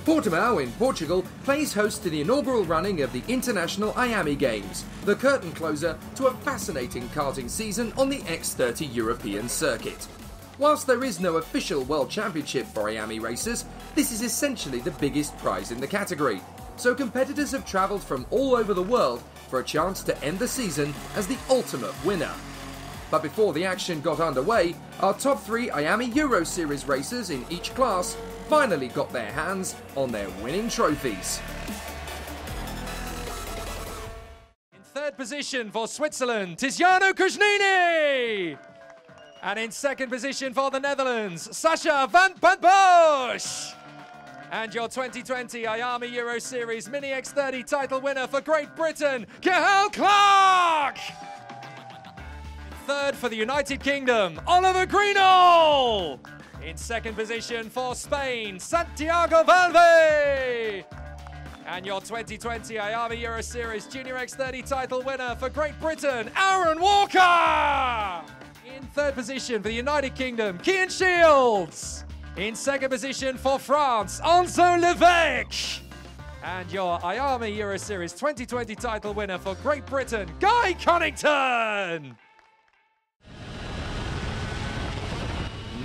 Portimao in Portugal plays host to the inaugural running of the International IAME Games, the curtain closer to a fascinating karting season on the X30 European circuit. Whilst there is no official World Championship for IAME racers, this is essentially the biggest prize in the category. So competitors have travelled from all over the world for a chance to end the season as the ultimate winner. But before the action got underway, our top 3 IAME Euro Series racers in each class finally got their hands on their winning trophies. In third position for Switzerland, Tiziano Cugnini! And in second position for the Netherlands, Sascha van Bosch! And your 2020 IAME Euro Series Mini X30 title winner for Great Britain, Cathal Clark! Third for the United Kingdom, Oliver Greenall! In second position for Spain, Santiago Valve! And your 2020 IAME Euro Series Junior X30 title winner for Great Britain, Aaron Walker! In third position for the United Kingdom, Cian Shields! In second position for France, Enzo Levesque! And your IAME Euro Series 2020 title winner for Great Britain, Guy Connington!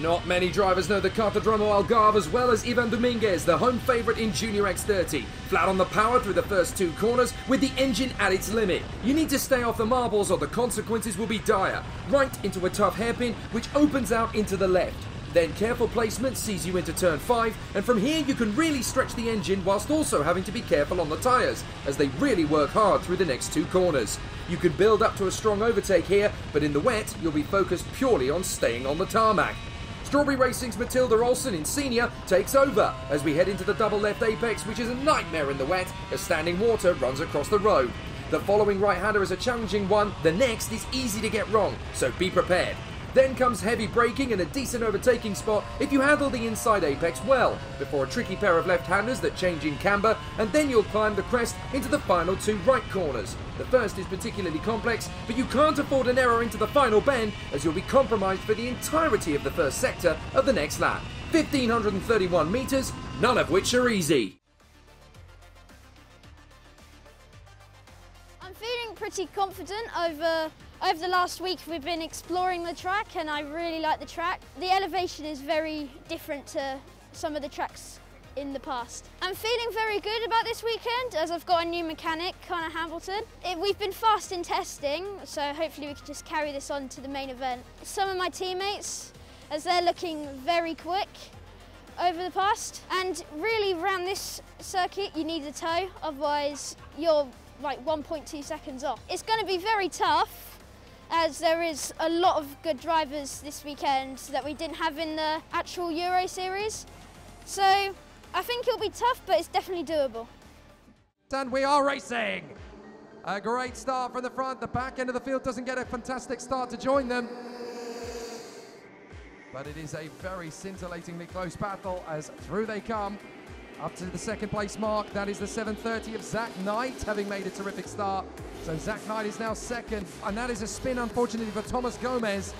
Not many drivers know the Cartodromo Algarve as well as Ivan Dominguez, the home favourite in Junior X30. Flat on the power through the first 2 corners with the engine at its limit. You need to stay off the marbles or the consequences will be dire. Right into a tough hairpin which opens out into the left. Then careful placement sees you into turn 5, and from here you can really stretch the engine whilst also having to be careful on the tyres, as they really work hard through the next 2 corners. You can build up to a strong overtake here, but in the wet you'll be focused purely on staying on the tarmac. Strawberry Racing's Matilda Olsen in senior takes over as we head into the double left apex, which is a nightmare in the wet as standing water runs across the road. The following right-hander is a challenging one, the next is easy to get wrong, so be prepared. Then comes heavy braking and a decent overtaking spot if you handle the inside apex well, before a tricky pair of left-handers that change in camber, and then you'll climb the crest into the final 2 right corners. The first is particularly complex, but you can't afford an error into the final bend as you'll be compromised for the entirety of the first sector of the next lap. 1,531 metres, none of which are easy. I'm feeling pretty confident over the last week. We've been exploring the track and I really like the track. The elevation is very different to some of the tracks in the past. I'm feeling very good about this weekend as I've got a new mechanic, Connor Hamilton. We've been fast in testing, so hopefully we can just carry this on to the main event. Some of my teammates, as they're looking very quick over the past, and really around this circuit you need a tow, otherwise you're like 1.2 seconds off. It's going to be very tough as there is a lot of good drivers this weekend that we didn't have in the actual Euro Series. So I think it'll be tough, but it's definitely doable. And we are racing. A great start from the front. The back end of the field doesn't get a fantastic start to join them. But it is a very scintillatingly close battle as through they come. Up to the second place mark, that is the 7:30 of Zach Knight, having made a terrific start. So Zach Knight is now second, and that is a spin, unfortunately, for Thomas Gomez.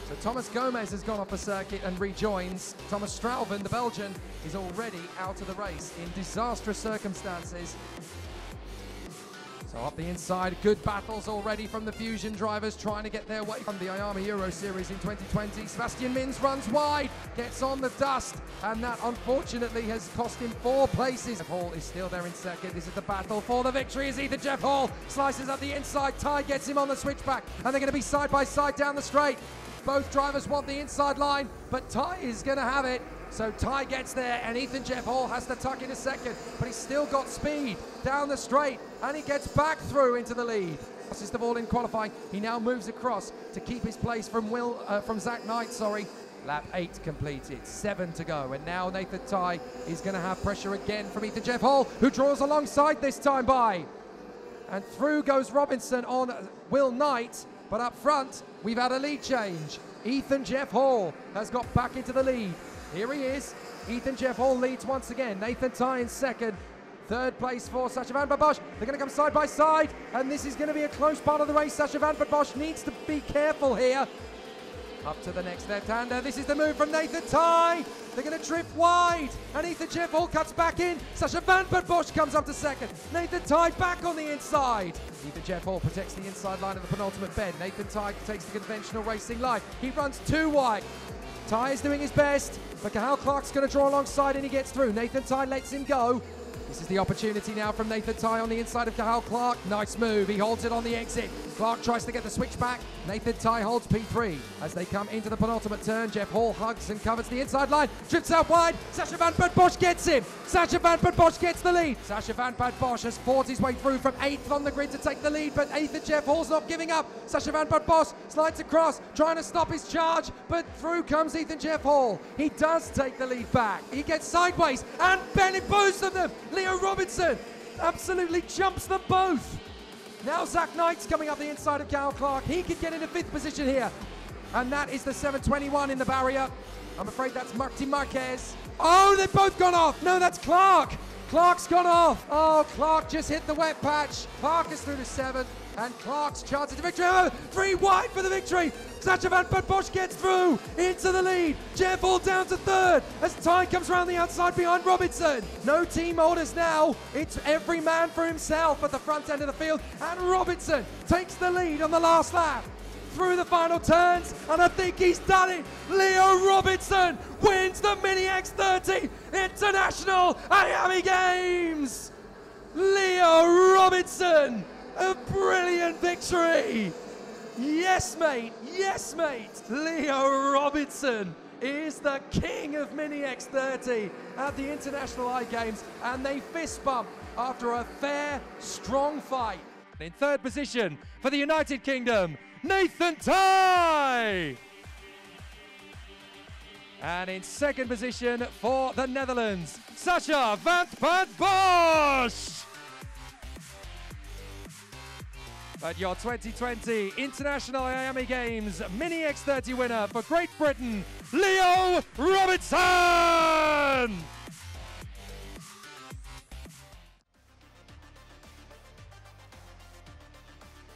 So Thomas Gomez has gone off the circuit and rejoins. Thomas Strauven, the Belgian, is already out of the race in disastrous circumstances. So up the inside, good battles already from the Fusion drivers trying to get their way from the IAME Euro Series in 2020. Sebastian Mins runs wide, gets on the dust, and that unfortunately has cost him 4 places. Jeff Hall is still there in second. This is the battle for the victory as either Jeff Hall slices up the inside, Ty gets him on the switchback, and they're going to be side by side down the straight. Both drivers want the inside line, but Ty is going to have it. So Ty gets there, and Ethan Jeff Hall has to tuck in a second, but he's still got speed down the straight, and he gets back through into the lead. Fastest of all in qualifying, he now moves across to keep his place from Zach Knight, sorry. Lap 8 completed, 7 to go, and now Nathan Ty is going to have pressure again from Ethan Jeff Hall, who draws alongside this time by. And through goes Robinson on Will Knight, but up front, we've had a lead change. Ethan Jeff Hall has got back into the lead. Here he is. Ethan Jeff Hall leads once again. Nathan Ty in second. Third place for Sascha van Bosch. They're going to come side by side, and this is going to be a close part of the race. Sascha van Bosch needs to be careful here. Up to the next left-hander. This is the move from Nathan Tye. They're going to drift wide. And Ethan Jeff Hall cuts back in. Sacha van Bosch comes up to second. Nathan Tye back on the inside. Ethan Jeff Hall protects the inside line of the penultimate bend. Nathan Tye takes the conventional racing line. He runs too wide. Tye is doing his best, but Cathal Clark's going to draw alongside and he gets through. Nathan Tye lets him go. This is the opportunity now from Nathan Tye on the inside of Cathal Clark. Nice move, he holds it on the exit. Clark tries to get the switch back. Nathan Tye holds P3. As they come into the penultimate turn, Jeff Hall hugs and covers the inside line. Drifts out wide, Sacha van Bosch gets him. Sacha van Bosch gets the lead. Sacha van Bosch has fought his way through from 8th on the grid to take the lead, but Ethan Jeff Hall's not giving up. Sacha van Bosch slides across, trying to stop his charge, but through comes Ethan Jeff Hall. He does take the lead back. He gets sideways, and Bennett both of them. Leo Robinson absolutely jumps them both. Now Zach Knight's coming up the inside of Cathal Clark. He could get into 5th position here. And that is the 721 in the barrier. I'm afraid that's Martin Marquez. Oh, they've both gone off. No, that's Clark. Clark's gone off. Oh, Clark just hit the wet patch. Clark is through to 7th. And Clark's chances to victory. Oh, 3 wide for the victory. Sacha van Bosch gets through into the lead. Jeff Hall down to 3rd as Tye comes around the outside behind Robinson. No team orders now. It's every man for himself at the front end of the field. And Robinson takes the lead on the last lap. Through the final turns, and I think he's done it. Leo Robinson wins the Mini X30 International IAME Games. Leo Robinson, a brilliant victory. Yes, mate. Yes, mate. Leo Robinson is the king of Mini X30 at the International I Games, and they fist bump after a fair, strong fight. In 3rd position for the United Kingdom, Nathan Tye. And in 2nd position for the Netherlands, Sacha van Bosch. But your 2020 International IAME Games Mini X30 winner for Great Britain, Leo Robinson.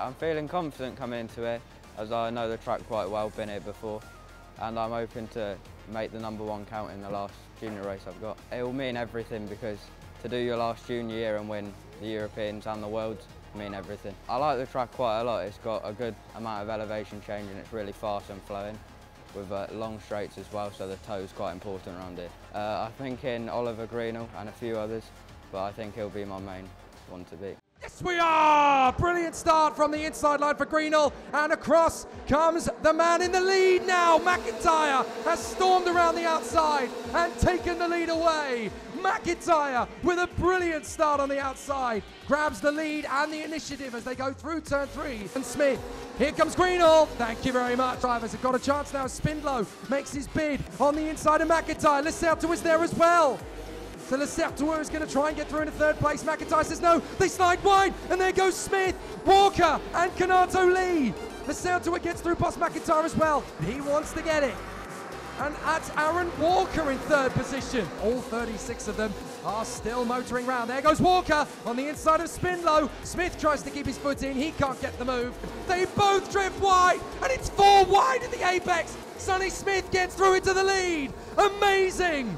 I'm feeling confident coming into it, as I know the track quite well, been here before, and I'm hoping to make the #1 count in the last junior race I've got. It will mean everything, because to do your last junior year and win the Europeans and the Worlds mean everything. I like the track quite a lot. It's got a good amount of elevation change and it's really fast and flowing, with long straights as well, so the toe's quite important around here. I'm thinking Oliver Greenall and a few others, but I think he'll be my main one to beat. Yes, we are! Brilliant start from the inside line for Greenall, and across comes the man in the lead now. McIntyre has stormed around the outside and taken the lead away. McIntyre with a brilliant start on the outside grabs the lead and the initiative as they go through turn 3. And Smith, here comes Greenall. Thank you very much. Drivers have got a chance now. Spindlow makes his bid on the inside of McIntyre. Lecertua is there as well. So Lecertua is going to try and get through into 3rd place. McIntyre says no, they slide wide, and there goes Smith, Walker, and Kanato Lee. Lecertua gets through past McIntyre as well. He wants to get it. And that's Aaron Walker in 3rd position. All 36 of them are still motoring round. There goes Walker on the inside of Spindlow. Smith tries to keep his foot in. He can't get the move. They both drift wide, and it's 4 wide at the apex. Sonny Smith gets through into the lead. Amazing.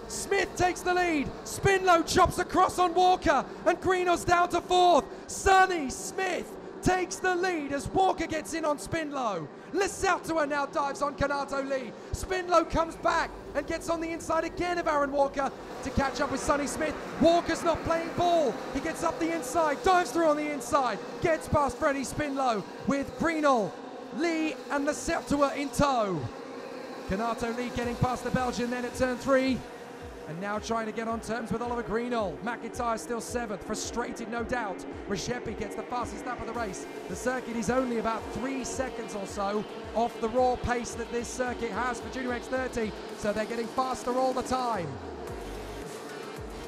Smith takes the lead. Spindlow chops across on Walker, and Greenall's down to 4th. Sonny Smith takes the lead as Walker gets in on Spindlow. Lecertua now dives on Kanato Lee. Spindlow comes back and gets on the inside again of Aaron Walker to catch up with Sonny Smith. Walker's not playing ball. He gets up the inside, dives through on the inside, gets past Freddie Spindlow with Greenall, Lee and Lecertua in tow. Kanato Lee getting past the Belgian then at turn 3. And now trying to get on terms with Oliver Greenall. McIntyre still 7th, frustrated no doubt. Rishepi gets the fastest lap of the race. The circuit is only about 3 seconds or so off the raw pace that this circuit has for Junior X30, so they're getting faster all the time.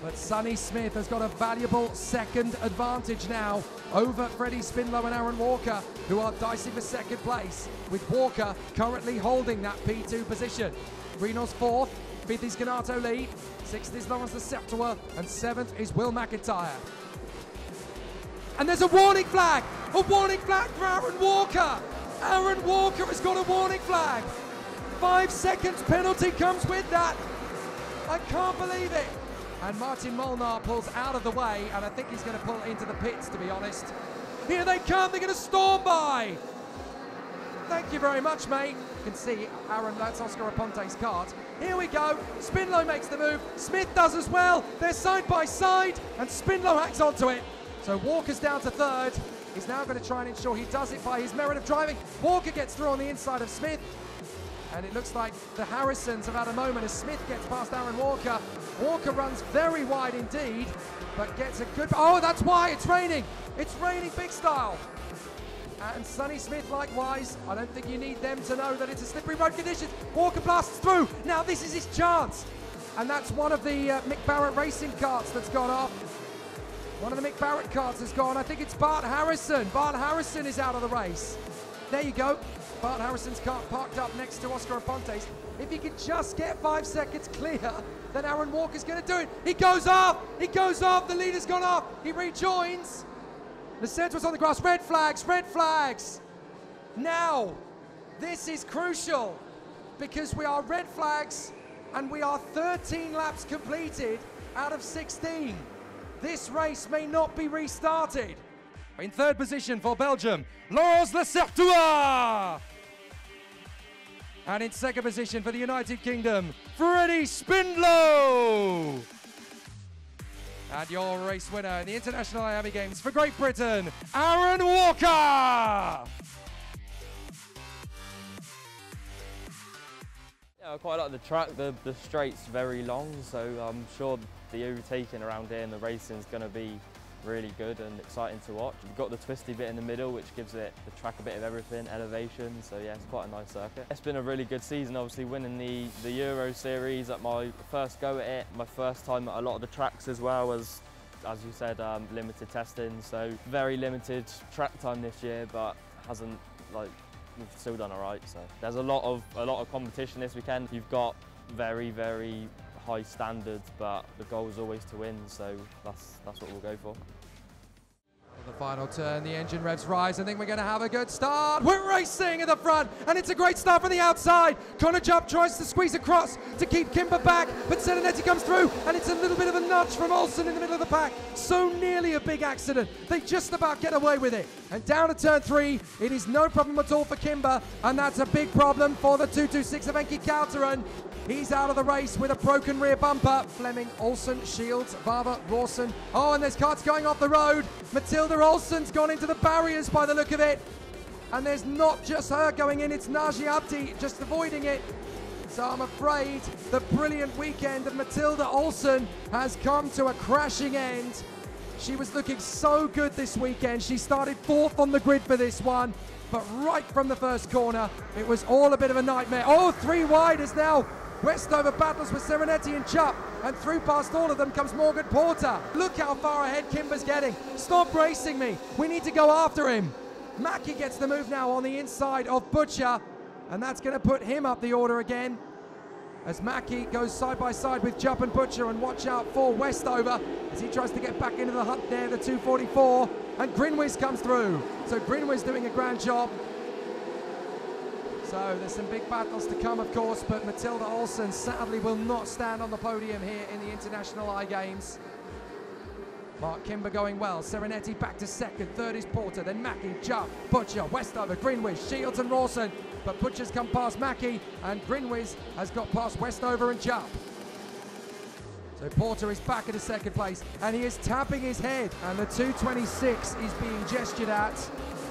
But Sonny Smith has got a valuable 2nd advantage now over Freddie Spindlow and Aaron Walker, who are dicing for 2nd place, with Walker currently holding that P2 position. Greenall's 4th, 5th is Kanato Lee, 6th is Lawrence Lecertua, and 7th is Will McIntyre. And there's a warning flag for Aaron Walker. Aaron Walker has got a warning flag. 5 seconds penalty comes with that. I can't believe it. And Martin Molnar pulls out of the way, and I think he's going to pull into the pits, to be honest. Here they come, they're going to storm by. Thank you very much, mate. You can see Aaron, that's Oscar Aponte's kart. Here we go, Spindlow makes the move, Smith does as well. They're side by side, and Spindlow hacks onto it. So Walker's down to third. He's now going to try and ensure he does it by his merit of driving. Walker gets through on the inside of Smith. And it looks like the Harrisons have had a moment as Smith gets past Aaron Walker. Walker runs very wide indeed, but gets a good... Oh, that's why it's raining. It's raining big style. And Sonny Smith likewise. I don't think you need them to know that it's a slippery road conditions. Walker blasts through. Now this is his chance. And that's one of the Mick Barrett racing karts that's gone off. One of the Mick Barrett karts has gone. I think it's Bart Harrison. Bart Harrison is out of the race. There you go. Bart Harrison's kart parked up next to Oscar Aponte's. If he can just get 5 seconds clear, then Aaron Walker's going to do it. He goes off. He goes off. The leader's gone off. He rejoins. The centre's on the grass. Red flags. Red flags. Now, this is crucial because we are red flags and we are 13 laps completed out of 16. This race may not be restarted. In third position for Belgium, Laurence Lecertois. And in second position for the United Kingdom, Freddie Spindlow. And your race winner in the International IAME Games for Great Britain, Aaron Walker. Yeah, I quite like the track. The straight's very long, so I'm sure the overtaking around here and the racing is going to be really good and exciting to watch. You've got the twisty bit in the middle, which gives the track a bit of everything, elevation, so yeah, it's quite a nice circuit. It's been a really good season, obviously winning the Euro Series at my first go at it, my first time at a lot of the tracks as well as you said, limited testing, so very limited track time this year, but hasn't, like, we've still done all right, so. There's a lot of competition this weekend. You've got very, very high standards, but the goal is always to win, so that's what we'll go for. The final turn, the engine revs rise. I think we're going to have a good start. We're racing at the front, and it's a great start from the outside. Connor Jupp tries to squeeze across to keep Kimber back, but Serenetti comes through, and it's a little bit of a nudge from Olsen in the middle of the pack. So nearly a big accident. They just about get away with it. And down to turn 3, it is no problem at all for Kimber, and that's a big problem for the 226 of Enki Kouteren. He's out of the race with a broken rear bumper. Fleming, Olsen, Shields, Varva, Rawson. Oh, and there's karts going off the road. Matilda Olsen's gone into the barriers by the look of it. And there's not just her going in, it's Naji Abdi just avoiding it. So I'm afraid the brilliant weekend of Matilda Olsen has come to a crashing end. She was looking so good this weekend. She started 4th on the grid for this one. But right from the first corner, it was all a bit of a nightmare. Oh, 3 wide is now Westover battles with Serenetti and Jupp, and through past all of them comes Morgan Porter. Look how far ahead Kimber's getting. Stop racing me. We need to go after him. Mackie gets the move now on the inside of Butcher, and that's going to put him up the order again. As Mackie goes side by side with Jupp and Butcher, and watch out for Westover as he tries to get back into the hunt there, the 244, and Grinwiz comes through. So Grinwiz doing a grand job. So there's some big battles to come, of course, but Matilda Olsen sadly will not stand on the podium here in the International I Games. Mark Kimber going well. Serenetti back to second. Third is Porter, then Mackie, Jupp, Butcher, Westover, Grinwiz, Shields and Rawson. But Butcher's come past Mackie, and Grinwiz has got past Westover and Jupp. So Porter is back in the second place, and he is tapping his head, and the 226 is being gestured at.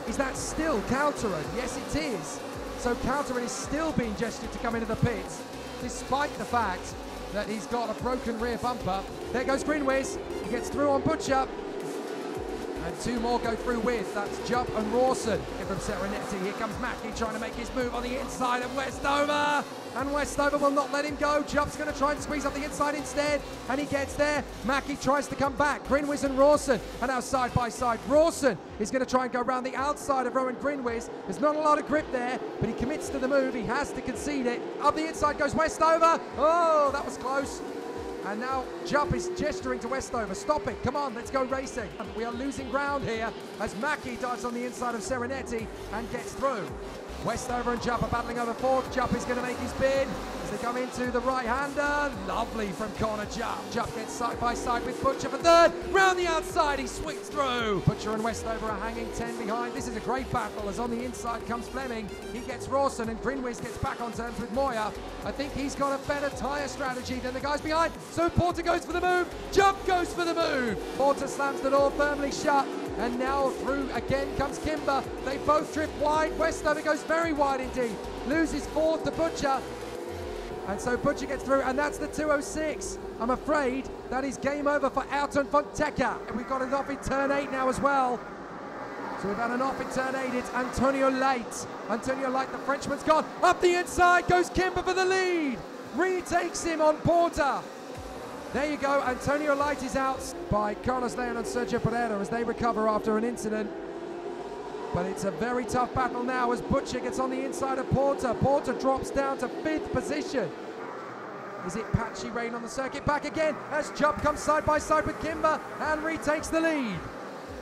Is that still Kouteren? Yes, it is. So Kouteren is still being gestured to come into the pits, despite the fact that he's got a broken rear bumper. There goes Grinwiz. He gets through on Butcher. And 2 more go through with. That's Jupp and Rawson. In from Serenetti. Here comes Mackie trying to make his move on the inside of Westover. And Westover will not let him go. Jupp's going to try and squeeze up the inside instead. And he gets there. Mackie tries to come back. Grinwiz and Rawson are now side by side. Rawson is going to try and go around the outside of Rowan Grinwiz. There's not a lot of grip there, but he commits to the move. He has to concede it. Up the inside goes Westover. Oh, that was close. And now Jupp is gesturing to Westover. Stop it, come on, let's go racing. We are losing ground here as Mackie dives on the inside of Serenetti and gets through. Westover and Jupp are battling over fourth. Jupp is going to make his bid as they come into the right-hander. Lovely from corner Jupp. Jupp gets side by side with Butcher for third. Round the outside, he swings through. Butcher and Westover are hanging 10 behind. This is a great battle as on the inside comes Fleming. He gets Rawson and Grinwiz gets back on terms with Moya. I think he's got a better tyre strategy than the guys behind. So Porter goes for the move. Jupp goes for the move. Porter slams the door firmly shut. And now through again comes Kimber. They both drift wide. Westover goes very wide indeed. Loses fourth to Butcher. And so Butcher gets through, and that's the 206. I'm afraid that is game over for Alton Fonteca. And we've got an off in turn 8 now as well. So we've had an off in turn 8. It's Antonio Light. Antonio Light, the Frenchman's gone. Up the inside goes Kimber for the lead. Retakes him on Porter. There you go, Antonio Light is out by Carlos Leon and Sergio Pereira as they recover after an incident. But it's a very tough battle now as Butcher gets on the inside of Porter. Porter drops down to 5th position. Is it patchy rain on the circuit? Back again as Jupp comes side by side with Kimber and retakes the lead.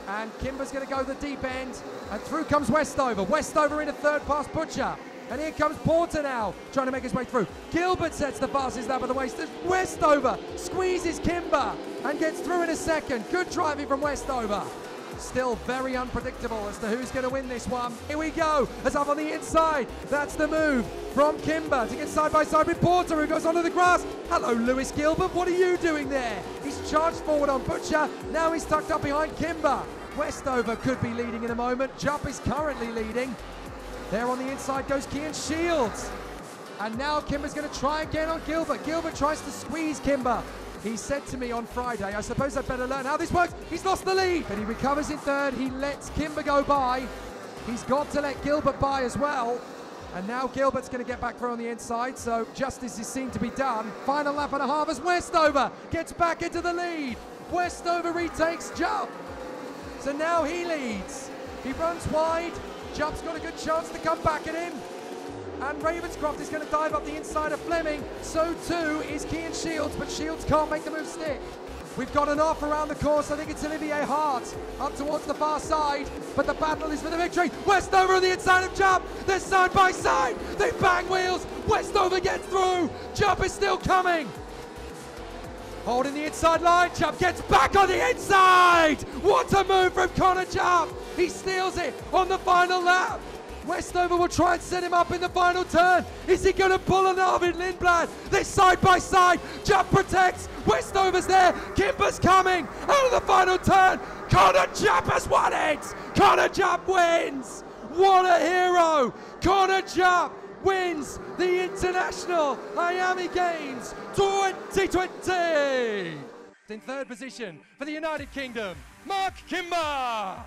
And Kimber's going to go the deep end, and through comes Westover. Westover into third past Butcher. And here comes Porter now, trying to make his way through. Gilbert sets the fastest lap of the waist. Westover squeezes Kimber and gets through in a second. Good driving from Westover. Still very unpredictable as to who's going to win this one. Here we go, as up on the inside. That's the move from Kimber to get side by side with Porter, who goes onto the grass. Hello, Lewis Gilbert, what are you doing there? He's charged forward on Butcher. Now he's tucked up behind Kimber. Westover could be leading in a moment. Jupp is currently leading. There on the inside goes Kian Shields. And now Kimber's going to try again on Gilbert. Gilbert tries to squeeze Kimber. He said to me on Friday, I suppose I'd better learn how this works. He's lost the lead, but he recovers in third. He lets Kimber go by. He's got to let Gilbert by as well. And now Gilbert's going to get back through on the inside, so justice is seen to be done. Final lap and a half as Westover gets back into the lead. Westover retakes Jupp. So now he leads. He runs wide. Jupp's got a good chance to come back at him. And Ravenscroft is going to dive up the inside of Fleming. So too is Kian Shields, but Shields can't make the move stick. We've got an off around the course. I think it's Olivier Hart up towards the far side, but the battle is for the victory. Westover on the inside of Jupp. They're side by side. They bang wheels. Westover gets through. Jupp is still coming. Holding the inside line, Jupp gets back on the inside! What a move from Connor Jupp! He steals it on the final lap. Westover will try and set him up in the final turn. Is he going to pull an Arvid Lindblad? They're side by side. Jupp protects. Westover's there. Kimber's coming out of the final turn. Connor Jupp has won it! Connor Jupp wins! What a hero! Connor Jupp wins the International IAME Games 2020! In third position for the United Kingdom, Mark Kimber!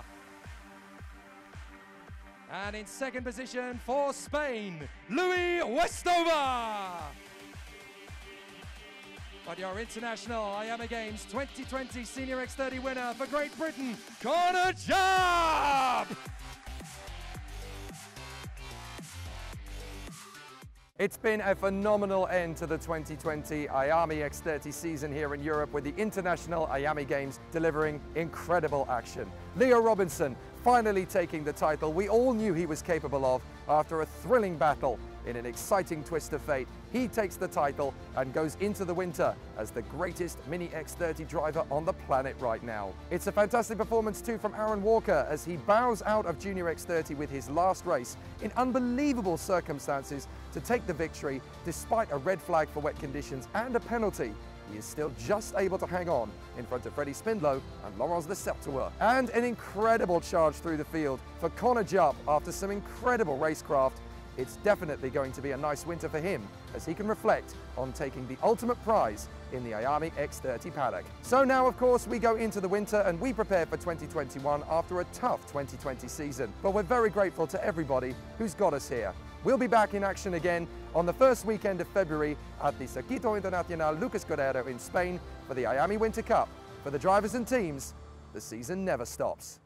And in second position for Spain, Louis Westover! But your International IAME Games 2020 Senior X30 winner for Great Britain, Connor Jupp! It's been a phenomenal end to the 2020 IAME X30 season here in Europe, with the International IAME Games delivering incredible action. Leo Robinson finally taking the title we all knew he was capable of after a thrilling battle. In an exciting twist of fate, he takes the title and goes into the winter as the greatest Mini X30 driver on the planet right now. It's a fantastic performance too from Aaron Walker as he bows out of Junior X30 with his last race in unbelievable circumstances to take the victory despite a red flag for wet conditions and a penalty. He is still just able to hang on in front of Freddie Spindlow and Laurence Le Certueur. And an incredible charge through the field for Connor Jupp after some incredible racecraft. It's definitely going to be a nice winter for him as he can reflect on taking the ultimate prize in the IAME X30 paddock. So now, of course, we go into the winter and we prepare for 2021 after a tough 2020 season. But we're very grateful to everybody who's got us here. We'll be back in action again on the first weekend of February at the Circuito Internacional Lucas Guerrero in Spain for the IAME Winter Cup. For the drivers and teams, the season never stops.